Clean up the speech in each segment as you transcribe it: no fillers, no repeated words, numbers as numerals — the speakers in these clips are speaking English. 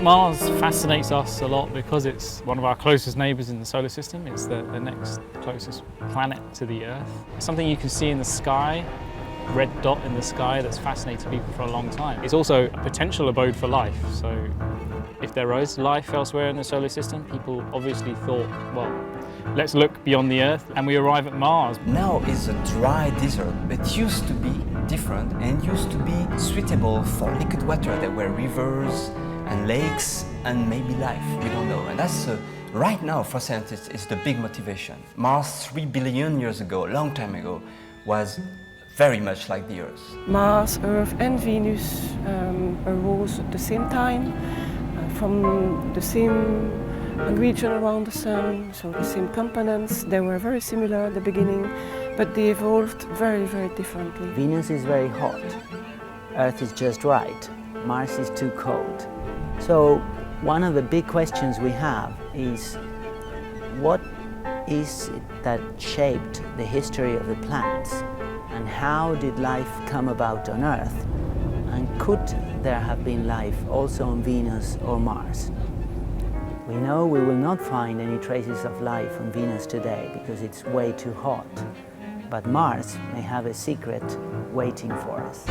Mars fascinates us a lot because it's one of our closest neighbours in the solar system. It's the next closest planet to the Earth. It's something you can see in the sky, red dot in the sky, that's fascinated people for a long time. It's also a potential abode for life. So if there is life elsewhere in the solar system, people obviously thought, well, let's look beyond the Earth, and we arrive at Mars. Now it's a dry desert. It used to be different and used to be suitable for liquid water. There were rivers and lakes and maybe life, we don't know. And that's right now for scientists is the big motivation. Mars 3 billion years ago, a long time ago, was very much like the Earth. Mars, Earth and Venus arose at the same time from the same region around the Sun, so the same components. They were very similar at the beginning, but they evolved very, very differently. Venus is very hot, Earth is just right, Mars is too cold. So one of the big questions we have is, what is it that shaped the history of the planets? And how did life come about on Earth? And could there have been life also on Venus or Mars? We know we will not find any traces of life on Venus today because it's way too hot. But Mars may have a secret waiting for us.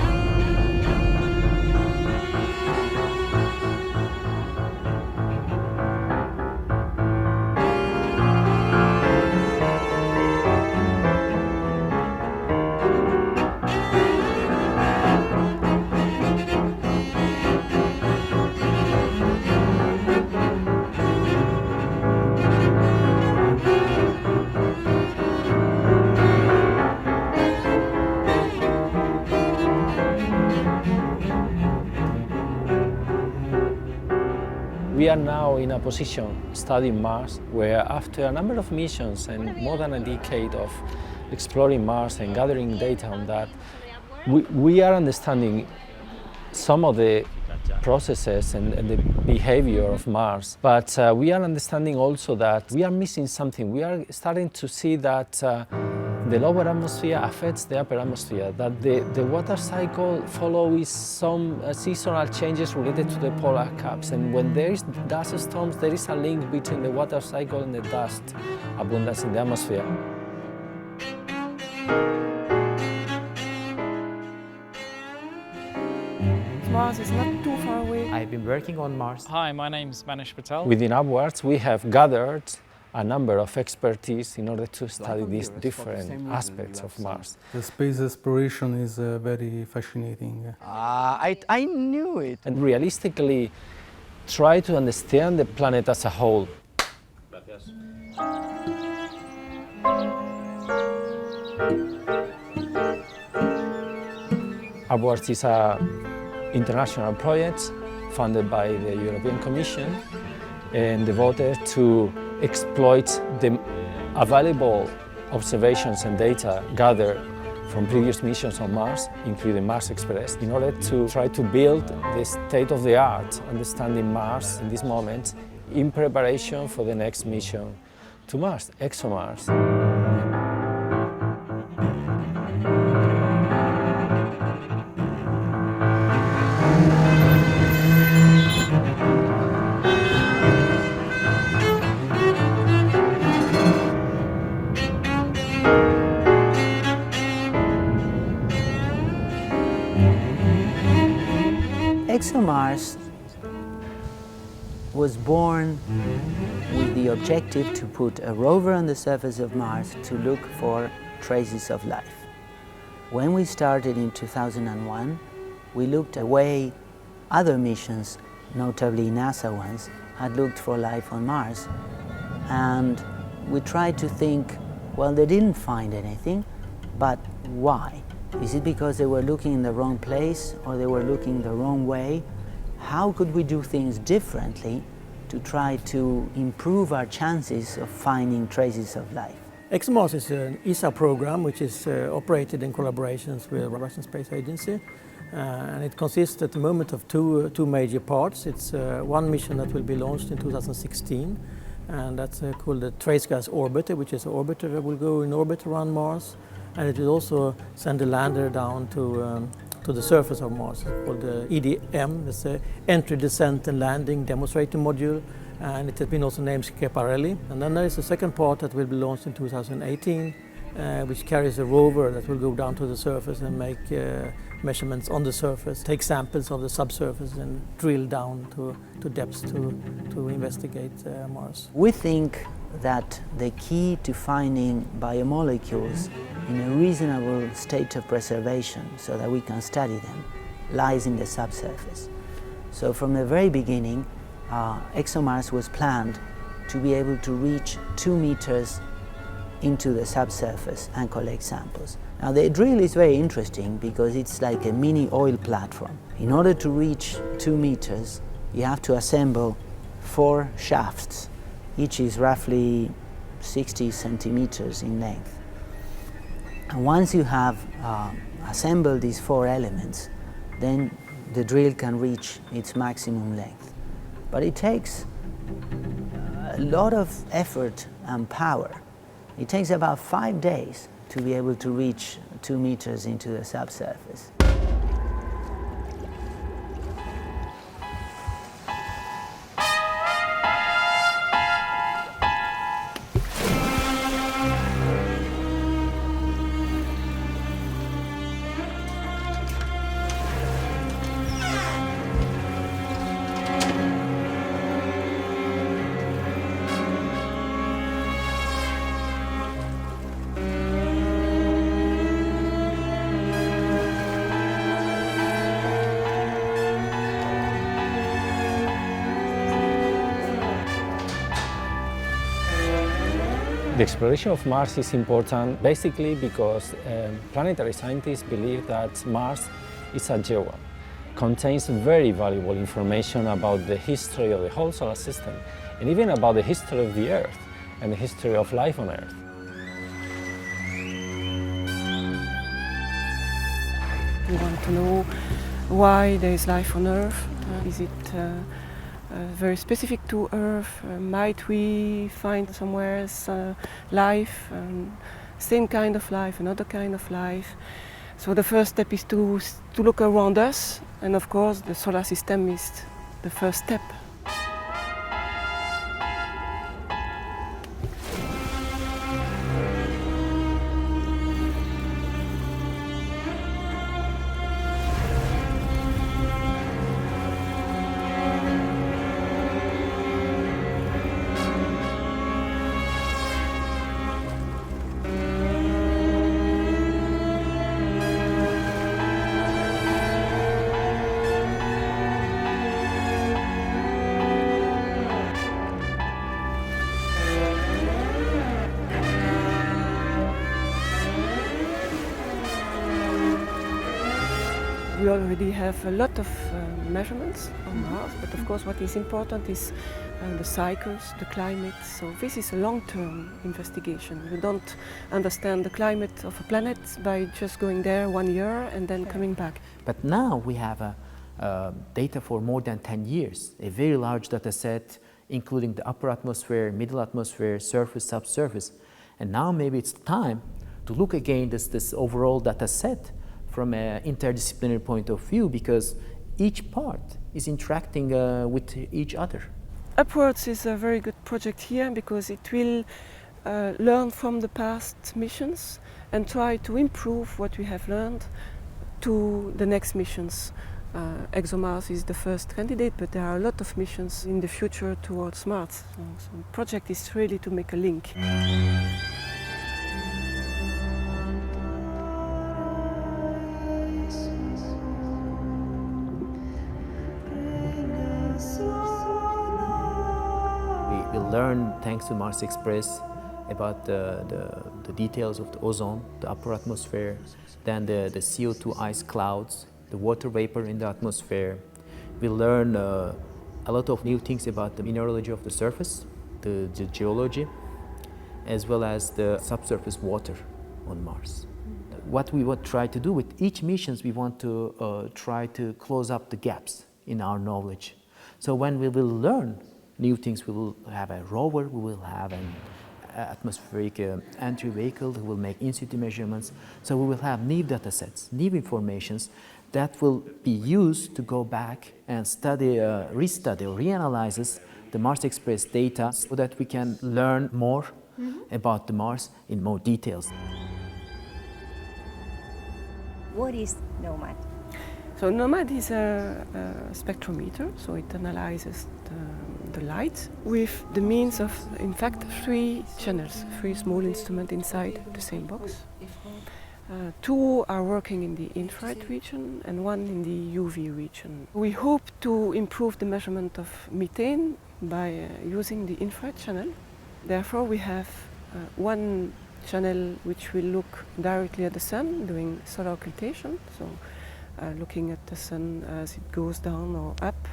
We are now in a position studying Mars where after a number of missions and more than a decade of exploring Mars and gathering data on that, we are understanding some of the processes and the behavior of Mars. But we are understanding also that we are missing something. We are starting to see that the lower atmosphere affects the upper atmosphere, that the water cycle follows some seasonal changes related to the polar caps. And when there is dust storms, there is a link between the water cycle and the dust abundance in the atmosphere. Mars is not too far away. I've been working on Mars. Hi, my name's Manish Patel. Within Upwards, we have gathered a number of expertise in order to study these different aspects of Mars. The space exploration is very fascinating. I knew it. And realistically try to understand the planet as a whole. Upwards is an international project funded by the European Commission and devoted to exploit the available observations and data gathered from previous missions on Mars, including Mars Express, in order to try to build the state-of-the-art understanding Mars in this moment in preparation for the next mission to Mars, ExoMars. ExoMars was born with the objective to put a rover on the surface of Mars to look for traces of life. When we started in 2001, we looked at the way other missions, notably NASA ones, had looked for life on Mars. And we tried to think, well, they didn't find anything, but why? Is it because they were looking in the wrong place or they were looking the wrong way? How could we do things differently to try to improve our chances of finding traces of life? ExoMars is an ESA program which is operated in collaborations with the Russian Space Agency. And it consists at the moment of two major parts. It's one mission that will be launched in 2016, and that's called the Trace Gas Orbiter, which is an orbiter that will go in orbit around Mars. And it will also send a lander down to to the surface of Mars. It's called the EDM, it's the Entry, Descent and Landing Demonstrating Module, and it has been also named Schiaparelli. And then there is a second part that will be launched in 2018, which carries a rover that will go down to the surface and make measurements on the surface, take samples of the subsurface and drill down to depths to investigate Mars. We think that the key to finding biomolecules in a reasonable state of preservation so that we can study them lies in the subsurface. So from the very beginning, ExoMars was planned to be able to reach 2 meters into the subsurface and collect samples. Now the drill is very interesting because it's like a mini oil platform. In order to reach 2 meters, you have to assemble 4 shafts. Each is roughly 60 centimeters in length. And once you have assembled these 4 elements, then the drill can reach its maximum length. But it takes a lot of effort and power. It takes about 5 days to be able to reach 2 meters into the subsurface. The exploration of Mars is important basically because planetary scientists believe that Mars is a jewel, contains very valuable information about the history of the whole solar system and even about the history of the Earth and the history of life on Earth. We want to know why there is life on Earth. Is it very specific to Earth? Might we find somewhere else life, same kind of life, another kind of life? So the first step is to look around us, and of course the solar system is the first step. We already have a lot of measurements on Mars, but of course what is important is the cycles, the climate. So this is a long-term investigation. We don't understand the climate of a planet by just going there 1 year and then coming back. But now we have data for more than 10 years, a very large data set, including the upper atmosphere, middle atmosphere, surface, subsurface. And now maybe it's time to look again this overall data set from an interdisciplinary point of view, because each part is interacting with each other. Upwards is a very good project here because it will learn from the past missions and try to improve what we have learned to the next missions. ExoMars is the first candidate, but there are a lot of missions in the future towards Mars. So the project is really to make a link. We learn, thanks to Mars Express, about the details of the ozone, the upper atmosphere, then the CO2 ice clouds, the water vapor in the atmosphere. We learn a lot of new things about the mineralogy of the surface, the geology, as well as the subsurface water on Mars. What we would try to do with each mission, we want to try to close up the gaps in our knowledge. So when we will learn new things, we will have a rover, we will have atmospheric entry vehicle who will make in-situ measurements. So we will have new data sets, new informations that will be used to go back and study, restudy or reanalyze the Mars Express data so that we can learn more about the Mars in more details. What is NOMAD? So NOMAD is a spectrometer, so it analyzes the light with the means of, in fact, 3 channels, 3 small instruments inside the same box. 2 are working in the infrared region and 1 in the UV region. We hope to improve the measurement of methane by using the infrared channel. Therefore, we have 1 channel which will look directly at the sun, doing solar occultation, so looking at the sun as it goes down or up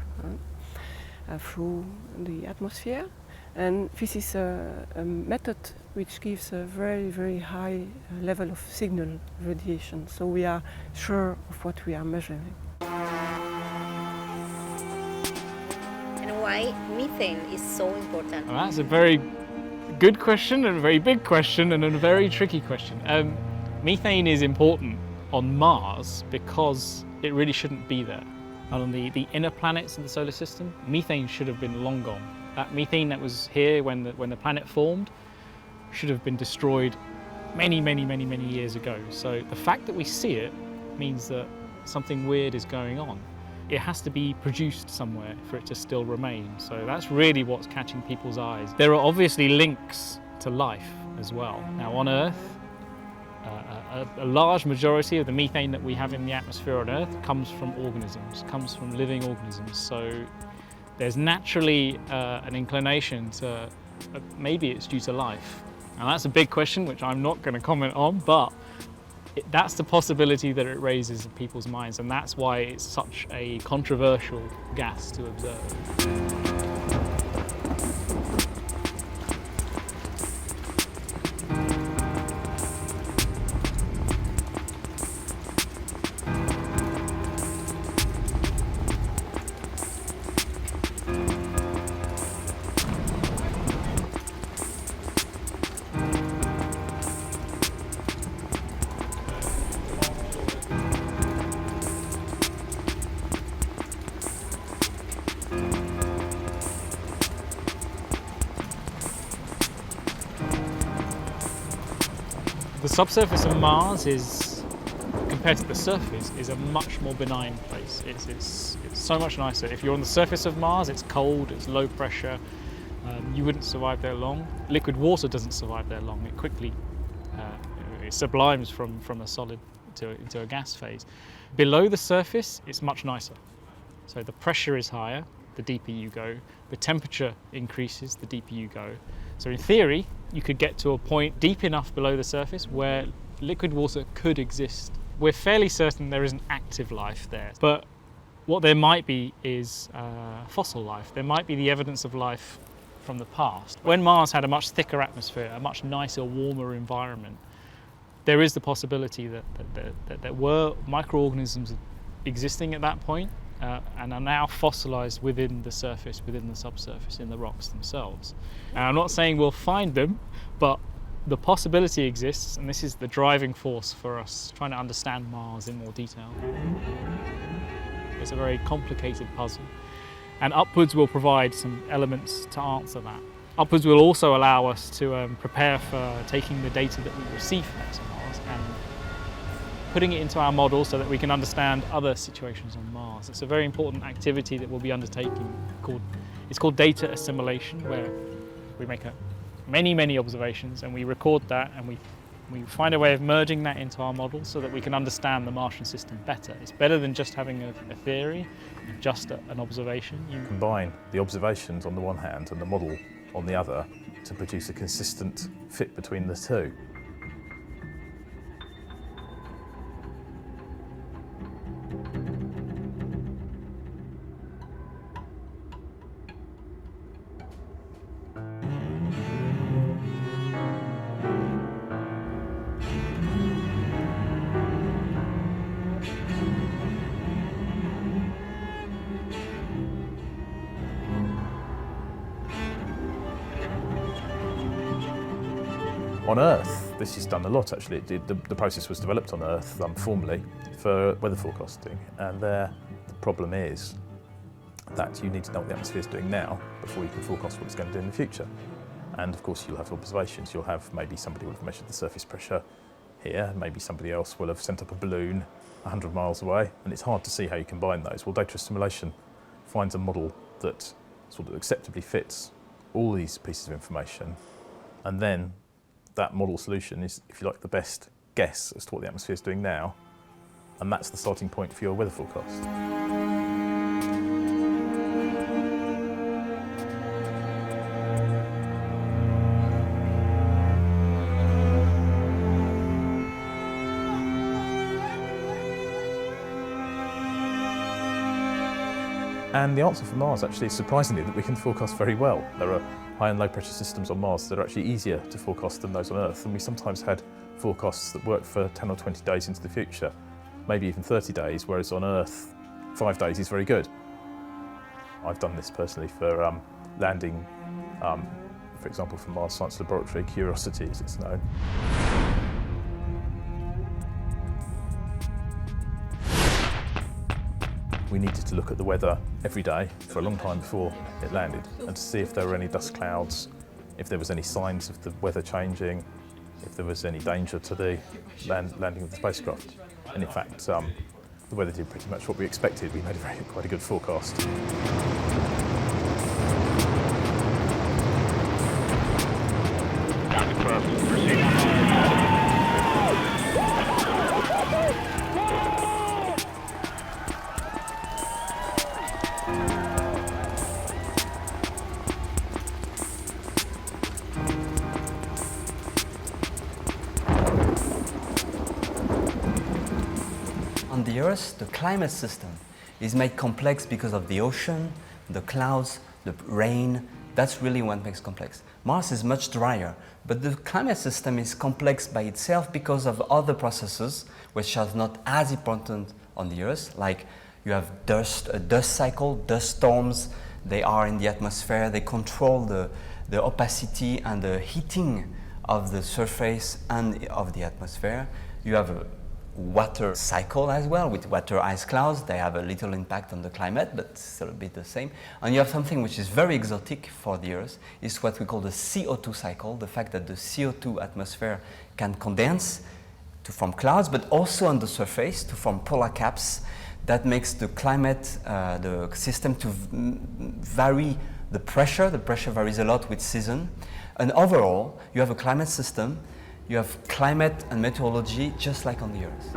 through the atmosphere. And this is a method which gives a very, very high level of signal radiation, so we are sure of what we are measuring. And why methane is so important? Well, that's a very good question and a very big question and a very tricky question. Methane is important on Mars because it really shouldn't be there. And on the inner planets of the solar system, methane should have been long gone. That methane that was here when the planet formed should have been destroyed many years ago. So the fact that we see it means that something weird is going on. It has to be produced somewhere for it to still remain. So that's really what's catching people's eyes. There are obviously links to life as well. Now on Earth, a large majority of the methane that we have in the atmosphere on Earth comes from organisms, comes from living organisms. So there's naturally an inclination to maybe it's due to life. And that's a big question which I'm not going to comment on, but that's the possibility that it raises in people's minds, and that's why it's such a controversial gas to observe. The subsurface of Mars is, compared to the surface, is a much more benign place. It's so much nicer. If you're on the surface of Mars, it's cold, it's low pressure, you wouldn't survive there long. Liquid water doesn't survive there long. It quickly it sublimes from a solid into a gas phase. Below the surface, it's much nicer. So the pressure is higher, the deeper you go. The temperature increases, the deeper you go. So in theory, you could get to a point deep enough below the surface where liquid water could exist. We're fairly certain there isn't active life there, but what there might be is fossil life. There might be the evidence of life from the past. When Mars had a much thicker atmosphere, a much nicer, warmer environment, there is the possibility that there were microorganisms existing at that point and are now fossilized within the surface, within the subsurface, in the rocks themselves. And I'm not saying we'll find them, but the possibility exists, and this is the driving force for us trying to understand Mars in more detail. It's a very complicated puzzle, and Upwards will provide some elements to answer that. Upwards will also allow us to prepare for taking the data that we receive from ExoMars and putting it into our model so that we can understand other situations on Mars. It's a very important activity that we'll be undertaking. It's called data assimilation, where we make many observations and we record that, and we find a way of merging that into our model so that we can understand the Martian system better. It's better than just having a theory, just an observation. You combine the observations on the one hand and the model on the other to produce a consistent fit between the two. On Earth, this is done a lot actually. The process was developed on Earth formally for weather forecasting, and the problem is that you need to know what the atmosphere is doing now before you can forecast what it's going to do in the future. And of course you'll have observations. You'll have maybe somebody will have measured the surface pressure here, maybe somebody else will have sent up a balloon 100 miles away, and it's hard to see how you combine those. Well, data assimilation finds a model that sort of acceptably fits all these pieces of information, and then that model solution is, if you like, the best guess as to what the atmosphere is doing now, and that's the starting point for your weather forecast. And the answer for Mars actually is surprisingly that we can forecast very well. There are high and low pressure systems on Mars that are actually easier to forecast than those on Earth, and we sometimes had forecasts that work for 10 or 20 days into the future, maybe even 30 days, whereas on Earth 5 days is very good. I've done this personally for landing, for example, from Mars Science Laboratory, Curiosity as it's known. We needed to look at the weather every day for a long time before it landed, and to see if there were any dust clouds, if there was any signs of the weather changing, if there was any danger to the landing of the spacecraft. And in fact, the weather did pretty much what we expected. We made quite a good forecast. On the Earth, the climate system is made complex because of the ocean, the clouds, the rain. That's really what makes complex. Mars is much drier, but the climate system is complex by itself because of other processes which are not as important on the Earth, like you have a dust cycle, dust storms. They are in the atmosphere, they control the opacity and the heating of the surface and of the atmosphere. You have a water cycle as well, with water ice clouds. They have a little impact on the climate, but still a bit the same. And you have something which is very exotic for the Earth, is what we call the CO2 cycle, the fact that the CO2 atmosphere can condense to form clouds, but also on the surface to form polar caps. That makes the climate, the system to vary the pressure. The pressure varies a lot with season. And overall, you have a climate system. You have climate and meteorology just like on the Earth.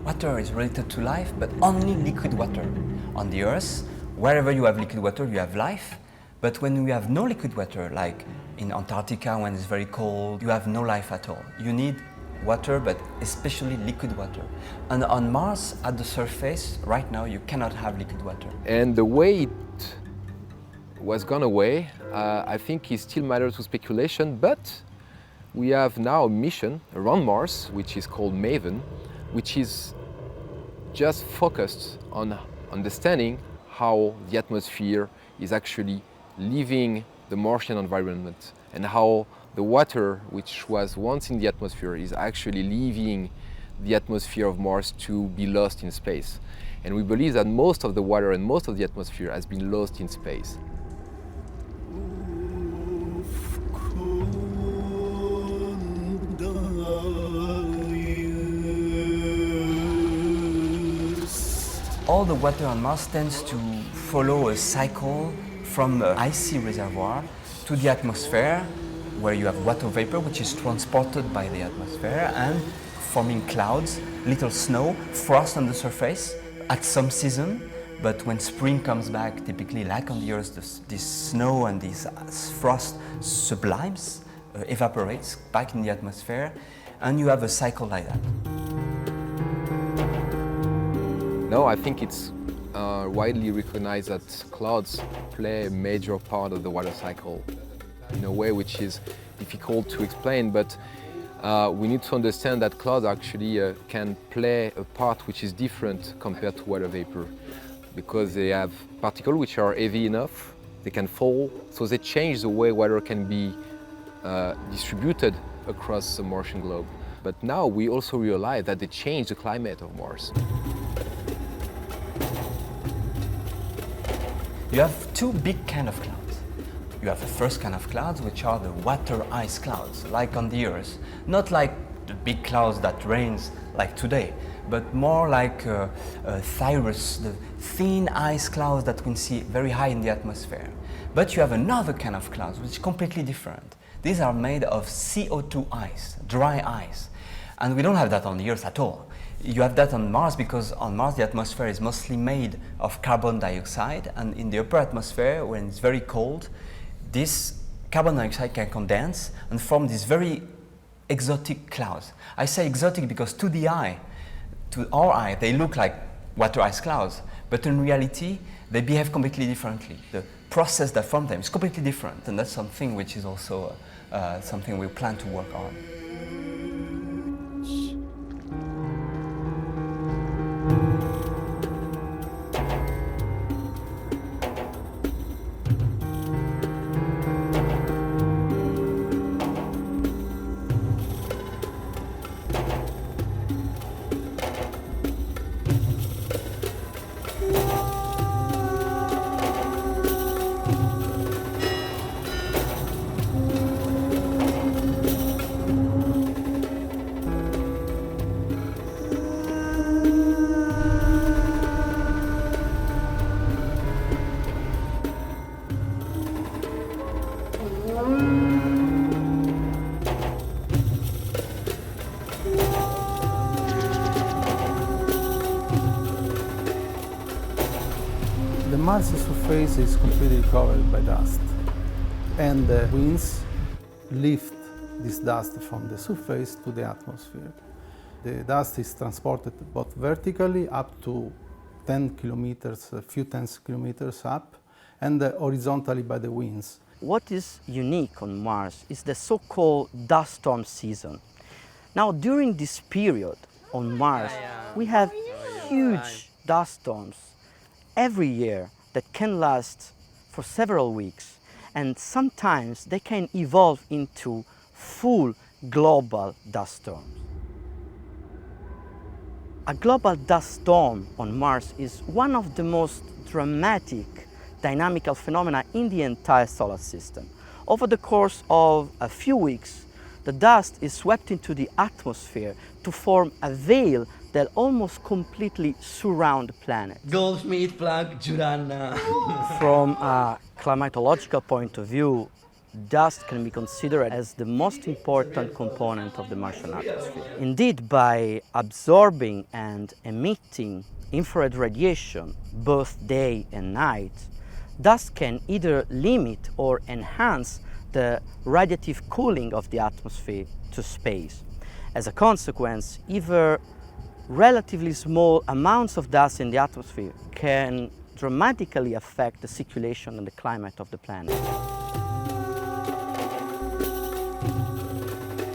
Water is related to life, but only liquid water. On the Earth, wherever you have liquid water, you have life. But when you have no liquid water, like in Antarctica when it's very cold, you have no life at all. You need water, but especially liquid water. And on Mars, at the surface, right now, you cannot have liquid water. And the way it was gone away, I think is still matter to speculation, but we have now a mission around Mars, which is called MAVEN, which is just focused on understanding how the atmosphere is actually leaving the Martian environment and how the water, which was once in the atmosphere, is actually leaving the atmosphere of Mars to be lost in space. And we believe that most of the water and most of the atmosphere has been lost in space. All the water on Mars tends to follow a cycle from an icy reservoir to the atmosphere, where you have water vapor which is transported by the atmosphere and forming clouds, little snow, frost on the surface at some season. But when spring comes back, typically like on the Earth, this snow and this frost sublimes, evaporates back in the atmosphere, and you have a cycle like that. No, I think it's widely recognized that clouds play a major part of the water cycle in a way which is difficult to explain, but we need to understand that clouds actually can play a part which is different compared to water vapor, because they have particles which are heavy enough, they can fall, so they change the way water can be distributed across the Martian globe. But now we also realize that they change the climate of Mars. You have two big kinds of clouds. You have the first kind of clouds, which are the water ice clouds, like on the Earth. Not like the big clouds that rains like today, but more like cirrus, the thin ice clouds that we can see very high in the atmosphere. But you have another kind of clouds, which is completely different. These are made of CO2 ice, dry ice. And we don't have that on the Earth at all. You have that on Mars because on Mars the atmosphere is mostly made of carbon dioxide, and in the upper atmosphere, when it's very cold, this carbon dioxide can condense and form these very exotic clouds. I say exotic because to the eye, to our eye, they look like water ice clouds, but in reality they behave completely differently. The process that forms them is completely different, and that's something which is also something we plan to work on. The Mars surface is completely covered by dust, and the winds lift this dust from the surface to the atmosphere. The dust is transported both vertically up to 10 kilometers, a few tens kilometers up, and horizontally by the winds. What is unique on Mars is the so-called dust storm season. Now, during this period on Mars, we have huge dust storms every year that can last for several weeks, and sometimes they can evolve into full global dust storms. A global dust storm on Mars is one of the most dramatic dynamical phenomena in the entire solar system. Over the course of a few weeks, the dust is swept into the atmosphere to form a veil that almost completely surrounds the planet. Goldsmith, Planck, Jurana. From a climatological point of view, dust can be considered as the most important component of the Martian atmosphere. Indeed, by absorbing and emitting infrared radiation both day and night, dust can either limit or enhance the radiative cooling of the atmosphere to space. As a consequence, even relatively small amounts of dust in the atmosphere can dramatically affect the circulation and the climate of the planet.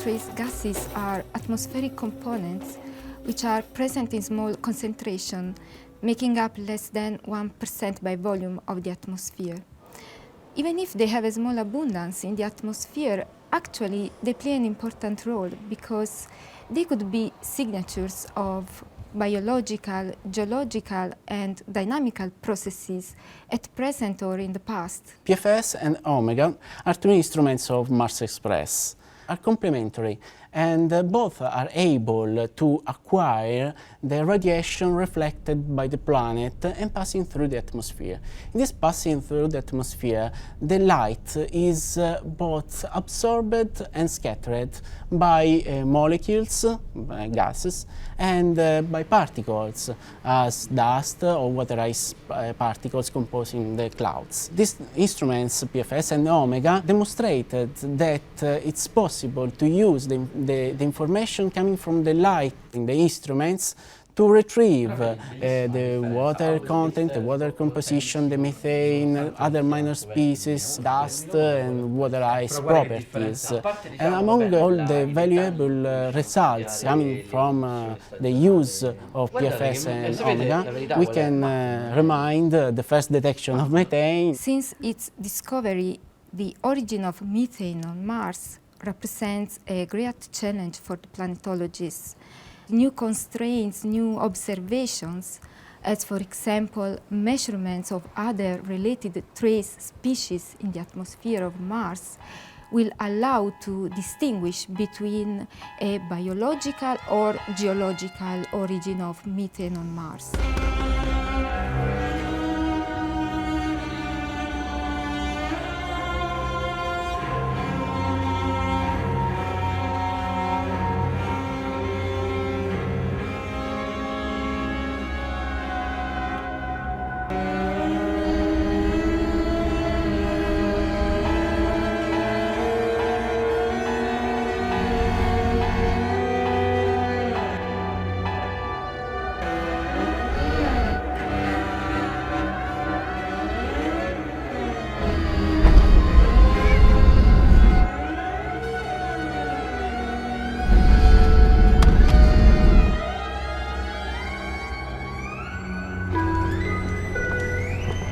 Trace gases are atmospheric components which are present in small concentration, making up less than 1% by volume of the atmosphere. Even if they have a small abundance in the atmosphere, actually they play an important role because they could be signatures of biological, geological, and dynamical processes at present or in the past. PFS and Omega are two instruments of Mars Express, are complementary, and both are able to acquire the radiation reflected by the planet and passing through the atmosphere. In this passing through the atmosphere, the light is both absorbed and scattered by molecules, by gases, and by particles, as dust or water ice particles composing the clouds. These instruments, PFS and Omega, demonstrated that it's possible to use the information coming from the light in the instruments to retrieve the water content, the water composition, the methane, other minor species, dust and water ice properties. And among all the valuable results coming from the use of PFS and Omega, we can remind the first detection of methane. Since its discovery, the origin of methane on Mars represents a great challenge for the planetologists. New constraints, new observations, as for example measurements of other related trace species in the atmosphere of Mars, will allow to distinguish between a biological or geological origin of methane on Mars.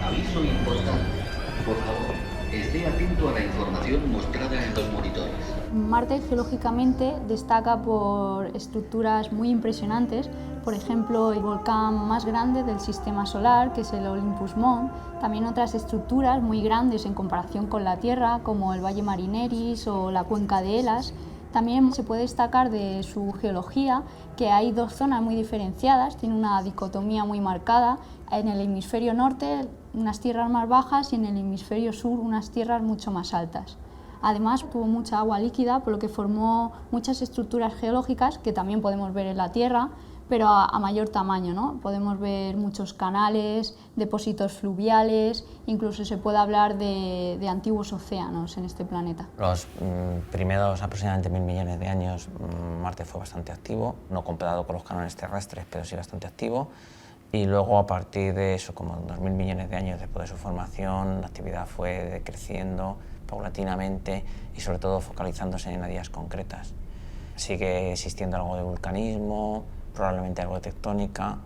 Aviso importante. Por favor, esté atento a la información mostrada en los monitores. Marte geológicamente destaca por estructuras muy impresionantes, por ejemplo el volcán más grande del sistema solar, que es el Olympus Mons, también otras estructuras muy grandes en comparación con la Tierra, como el Valle Marineris o la cuenca de Elas. También se puede destacar de su geología que hay dos zonas muy diferenciadas, tiene una dicotomía muy marcada, en el hemisferio norte unas tierras más bajas y en el hemisferio sur unas tierras mucho más altas. Además tuvo mucha agua líquida, por lo que formó muchas estructuras geológicas que también podemos ver en la Tierra, pero a mayor tamaño, ¿no? Podemos ver muchos canales, depósitos fluviales, incluso se puede hablar de antiguos océanos en este planeta. Los primeros aproximadamente 1000 millones de años Marte fue bastante activo, no comparado con los cánones terrestres, pero sí bastante activo. Y luego, a partir de eso, como 2000 millones de años después de su formación, la actividad fue decreciendo paulatinamente y sobre todo focalizándose en áreas concretas. Sigue existiendo algo de vulcanismo, probablemente algo de tectónica,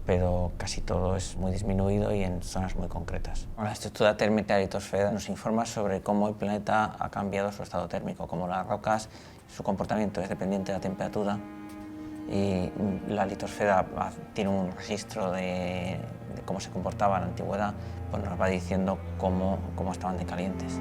pero casi todo es muy disminuido y en zonas muy concretas. La estructura térmica de la litosfera nos informa sobre cómo el planeta ha cambiado su estado térmico, cómo las rocas, su comportamiento es dependiente de la temperatura y la litosfera tiene un registro de cómo se comportaba en la antigüedad, pues nos va diciendo cómo estaban de calientes.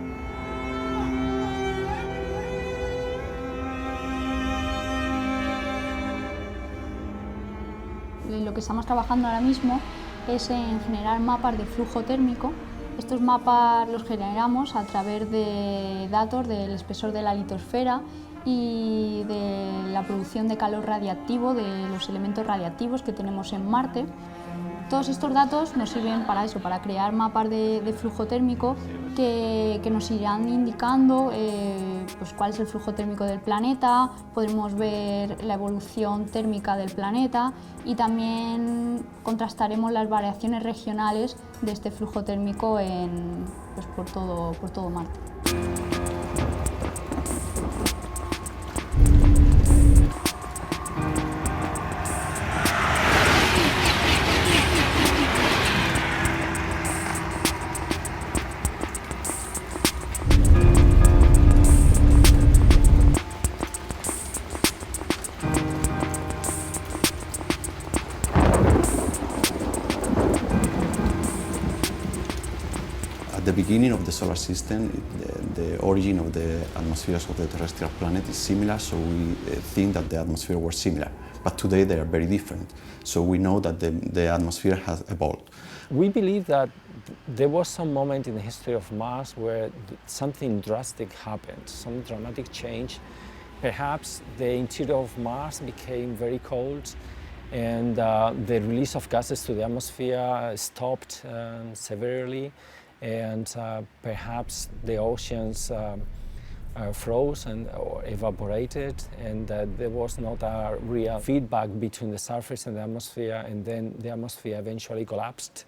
Lo que estamos trabajando ahora mismo es en generar mapas de flujo térmico. Estos mapas los generamos a través de datos del espesor de la litosfera y de la producción de calor radiactivo de los elementos radiactivos que tenemos en Marte. Todos estos datos nos sirven para eso, para crear mapas de flujo térmico que nos irán indicando pues cuál es el flujo térmico del planeta, podremos ver la evolución térmica del planeta y también contrastaremos las variaciones regionales de este flujo térmico pues por todo Marte. beginning of the solar system, the origin of the atmospheres of the terrestrial planet is similar, so we think that the atmosphere was similar. But today they are very different, so we know that the atmosphere has evolved. We believe that there was some moment in the history of Mars where something drastic happened, some dramatic change. Perhaps the interior of Mars became very cold, and the release of gases to the atmosphere stopped severely, and perhaps the oceans froze or evaporated, and there was not a real feedback between the surface and the atmosphere, and then the atmosphere eventually collapsed.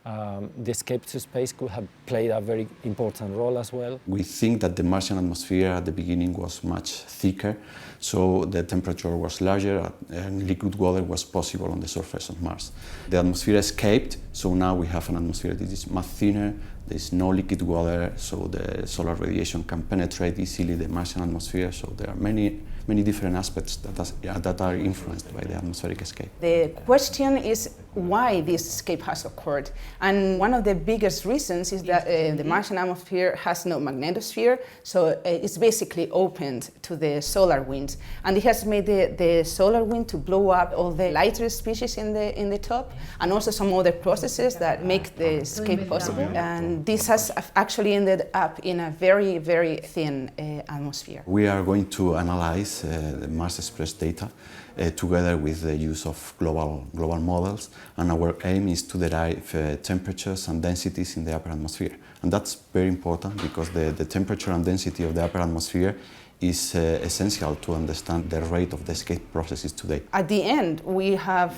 The escape to space could have played a very important role as well. We think that the Martian atmosphere at the beginning was much thicker, so the temperature was larger and liquid water was possible on the surface of Mars. The atmosphere escaped, so now we have an atmosphere that is much thinner, there is no liquid water, so the solar radiation can penetrate easily the Martian atmosphere, so there are many different aspects that are influenced by the atmospheric escape. The question is why this escape has occurred. And one of the biggest reasons is that the Martian atmosphere has no magnetosphere, so it's basically opened to the solar wind. And it has made the solar wind to blow up all the lighter species in the top, and also some other processes that make the escape possible. And this has actually ended up in a very, very thin atmosphere. We are going to analyze the Mars Express data together with the use of global models, and our aim is to derive temperatures and densities in the upper atmosphere. And that's very important because the temperature and density of the upper atmosphere is essential to understand the rate of the escape processes today. At the end, we have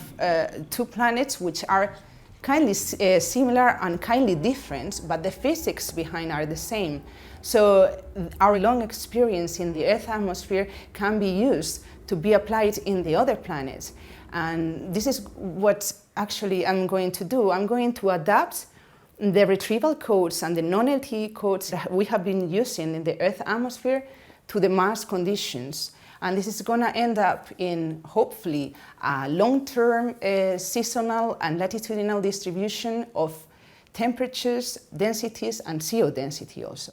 two planets which are kindly similar and kindly different, but the physics behind are the same. So our long experience in the Earth atmosphere can be used to be applied in the other planets. And this is what actually I'm going to do. I'm going to adapt the retrieval codes and the non-LTE codes that we have been using in the Earth atmosphere to the Mars conditions. And this is going to end up in, hopefully, a long-term seasonal and latitudinal distribution of temperatures, densities, and CO density also.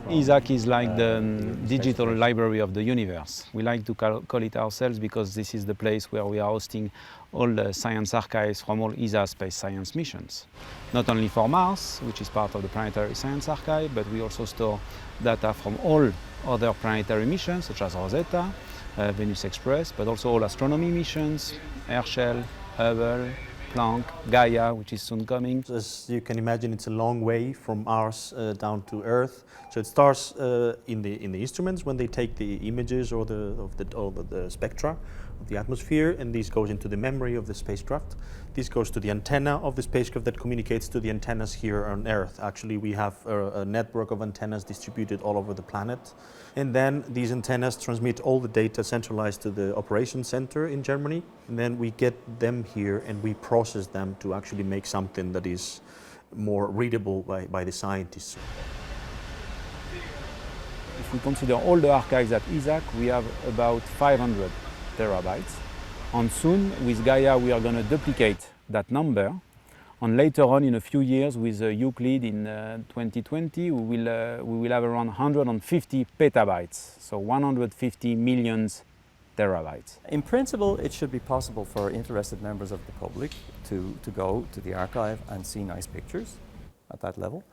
ESAC is like the digital library of the universe. We like to call it ourselves because this is the place where we are hosting all the science archives from all ESA space science missions. Not only for Mars, which is part of the Planetary Science Archive, but we also store data from all other planetary missions, such as Rosetta, Venus Express, but also all astronomy missions, Herschel, Hubble, Planck, Gaia, which is soon coming. As you can imagine, it's a long way from Mars down to Earth. So it starts in the instruments when they take the images or the spectra of the atmosphere, and this goes into the memory of the spacecraft. This goes to the antenna of the spacecraft that communicates to the antennas here on Earth. Actually, we have a network of antennas distributed all over the planet. And then these antennas transmit all the data centralized to the operations center in Germany. And then we get them here and we process them to actually make something that is more readable by the scientists. If we consider all the archives at ESAC, we have about 500 terabytes. And soon, with Gaia, we are going to duplicate that number. And later on, in a few years, with Euclid in 2020, we will have around 150 petabytes, so 150 million terabytes. In principle, it should be possible for interested members of the public to go to the archive and see nice pictures at that level.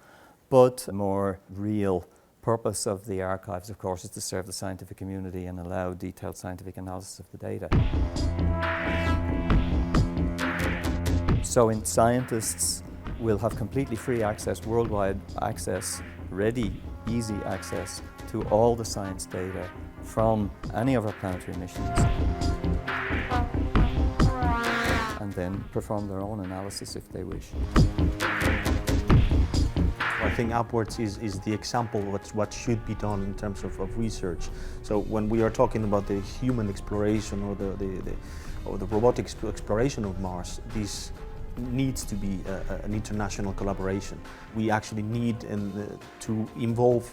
But the more real purpose of the archives, of course, is to serve the scientific community and allow detailed scientific analysis of the data. So scientists will have completely free access, worldwide access, ready, easy access to all the science data from any of our planetary missions. and then perform their own analysis if they wish. I think upwards is the example of what should be done in terms of research. So when we are talking about the human exploration or the robotic exploration of Mars, this needs to be an international collaboration. We actually need to involve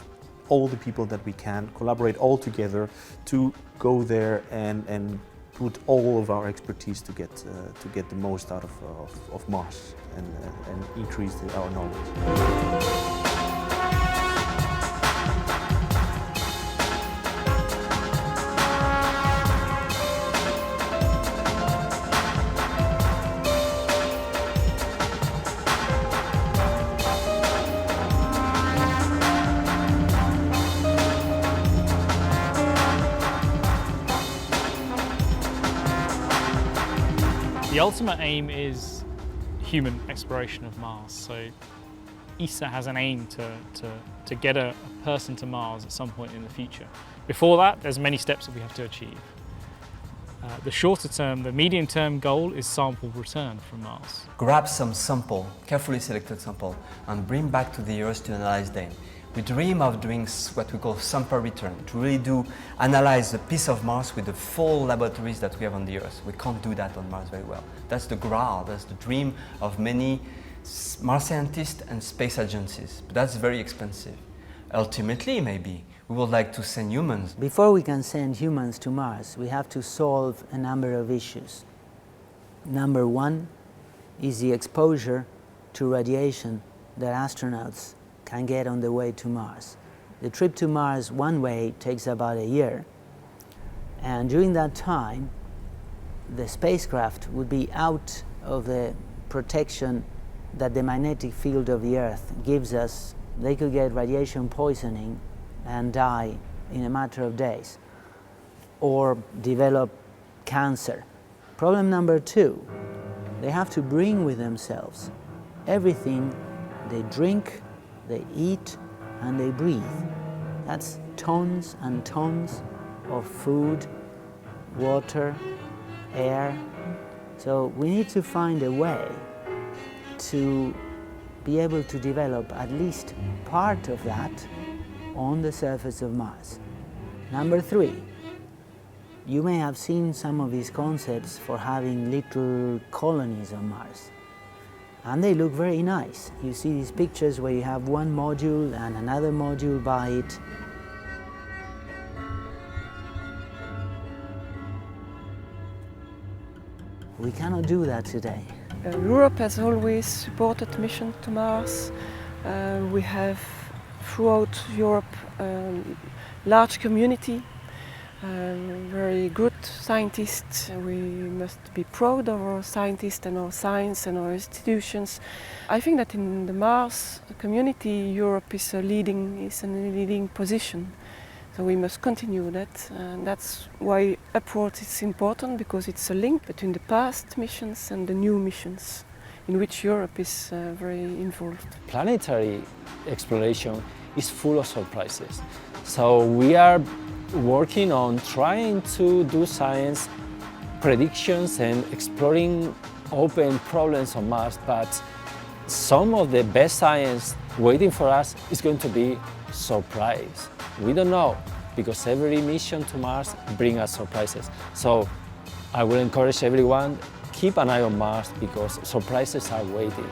all the people that we can, collaborate all together to go there and put all of our expertise to get the most out of Mars and increase our knowledge. The ultimate aim is human exploration of Mars. So ESA has an aim to get a person to Mars at some point in the future. Before that, there's many steps that we have to achieve. The shorter term, the medium term goal is sample return from Mars. Grab some sample, carefully selected sample, and bring back to the Earth to analyze them. We dream of doing what we call sample return, to really analyze a piece of Mars with the full laboratories that we have on the Earth. We can't do that on Mars very well. That's the growl, that's the dream of many Mars scientists and space agencies, but that's very expensive. Ultimately, maybe, we would like to send humans. Before we can send humans to Mars, we have to solve a number of issues. Number one is the exposure to radiation that astronauts can get on the way to Mars. The trip to Mars one way takes about a year, and during that time the spacecraft would be out of the protection that the magnetic field of the Earth gives us. They could get radiation poisoning and die in a matter of days, or develop cancer. Problem number two, they have to bring with themselves everything they drink, they eat, and they breathe. That's tons and tons of food, water, air. So we need to find a way to be able to develop at least part of that on the surface of Mars. Number three, you may have seen some of these concepts for having little colonies on Mars. And they look very nice. You see these pictures where you have one module and another module by it. We cannot do that today. Europe has always supported mission to Mars. We have throughout Europe large community, very good scientists. We must be proud of our scientists and our science and our institutions. I think that in the Mars community, Europe is in a leading position. So we must continue that, and that's why Upwards is important, because it's a link between the past missions and the new missions, in which Europe is very involved. Planetary exploration is full of surprises. So we are working on trying to do science predictions and exploring open problems on Mars, but some of the best science waiting for us is going to be surprise. We don't know, because every mission to Mars brings us surprises. So I will encourage everyone, keep an eye on Mars, because surprises are waiting.